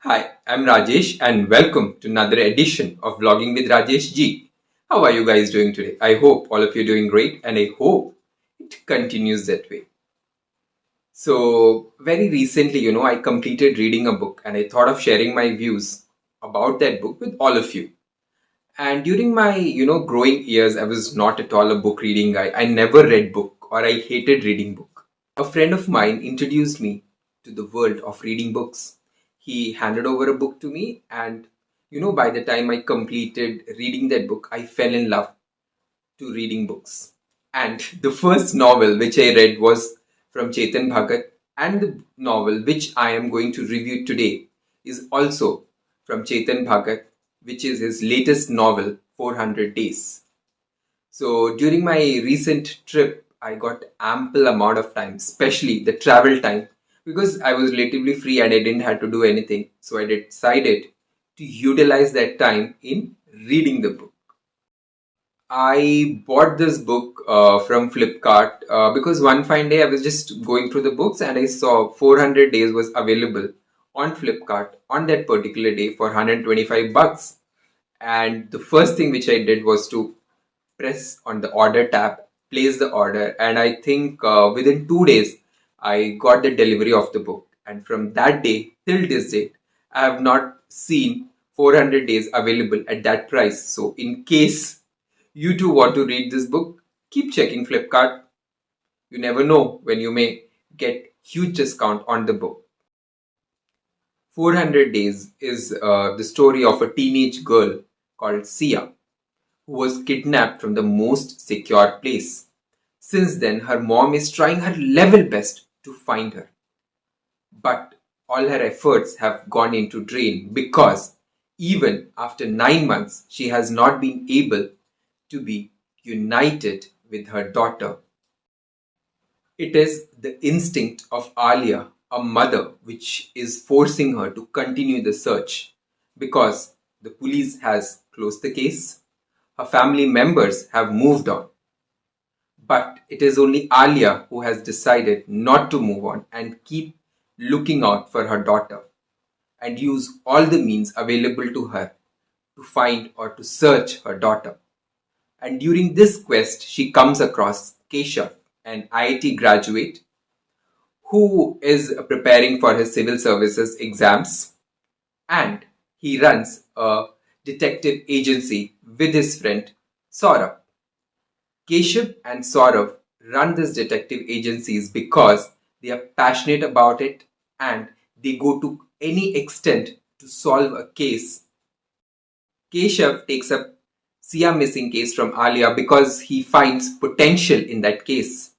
Hi, I'm Rajesh and welcome to another edition of Vlogging with Rajesh Ji. How are you guys doing today? I hope all of you are doing great and I hope it continues that way. So, very recently, I completed reading a book and I thought of sharing my views about that book with all of you. And during my, growing years, I was not at all a book reading guy. I never read book or I hated reading book. A friend of mine introduced me to the world of reading books. He handed over a book to me and by the time I completed reading that book, I fell in love to reading books. And the first novel which I read was from Chetan Bhagat, and the novel which I am going to review today is also from Chetan Bhagat, which is his latest novel, 400 Days. So during my recent trip, I got ample amount of time, especially the travel time, because I was relatively free and I didn't have to do anything. So I decided to utilize that time in reading the book. I bought this book from Flipkart because one fine day I was just going through the books and I saw 400 Days was available on Flipkart on that particular day for 125 bucks. And the first thing which I did was to press on the order tab, place the order, and I think within 2 days I got the delivery of the book. And from that day till this date, I have not seen 400 Days available at that price. So in case you too want to read this book, keep checking Flipkart. You never know when you may get huge discount on the book. 400 Days is the story of a teenage girl called Sia who was kidnapped from the most secure place. Since then, her mom is trying her level best to find her. But all her efforts have gone into drain because even after 9 months, she has not been able to be united with her daughter. It is the instinct of Alia, a mother, which is forcing her to continue the search because the police has closed the case. Her family members have moved on. But it is only Alia who has decided not to move on and keep looking out for her daughter and use all the means available to her to find or to search her daughter. And during this quest, she comes across Keshav, an IIT graduate who is preparing for his civil services exams, and he runs a detective agency with his friend Saurabh. Keshav and Saurav run these detective agencies because they are passionate about it and they go to any extent to solve a case. Keshav takes up Sia missing case from Alia because he finds potential in that case.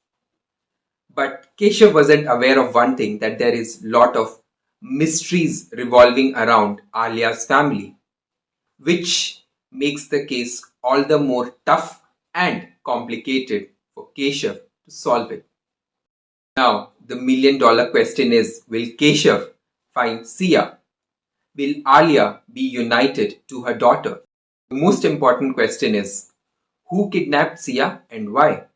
But Keshav wasn't aware of one thing, that there is a lot of mysteries revolving around Alia's family, which makes the case all the more tough and complicated for Keshav to solve it. Now, the $1,000,000 question is, will Keshav find Sia? Will Alia be united to her daughter? The most important question is, who kidnapped Sia and why?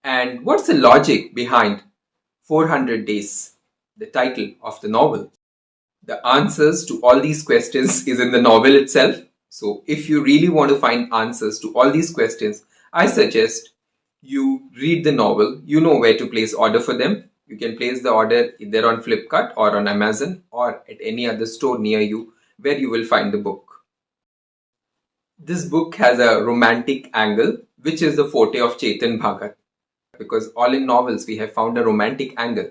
And what's the logic behind 400 Days, the title of the novel? The answers to all these questions is in the novel itself. So if you really want to find answers to all these questions, I suggest you read the novel. You know where to place order for them. You can place the order either on Flipkart or on Amazon or at any other store near you where you will find the book. This book has a romantic angle, which is the forte of Chetan Bhagat, because all in novels we have found a romantic angle,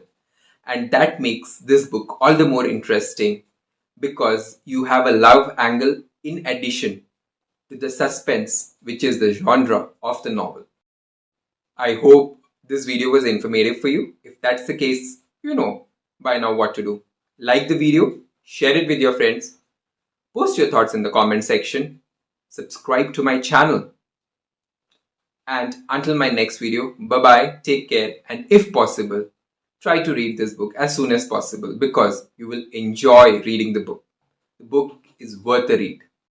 and that makes this book all the more interesting because you have a love angle in addition to the suspense, which is the genre of the novel. I hope this video was informative for you. If that's the case, you know by now what to do. Like the video, share it with your friends, post your thoughts in the comment section, subscribe to my channel. And until my next video, bye-bye, take care, and if possible, try to read this book as soon as possible because you will enjoy reading the book. The book is worth a read.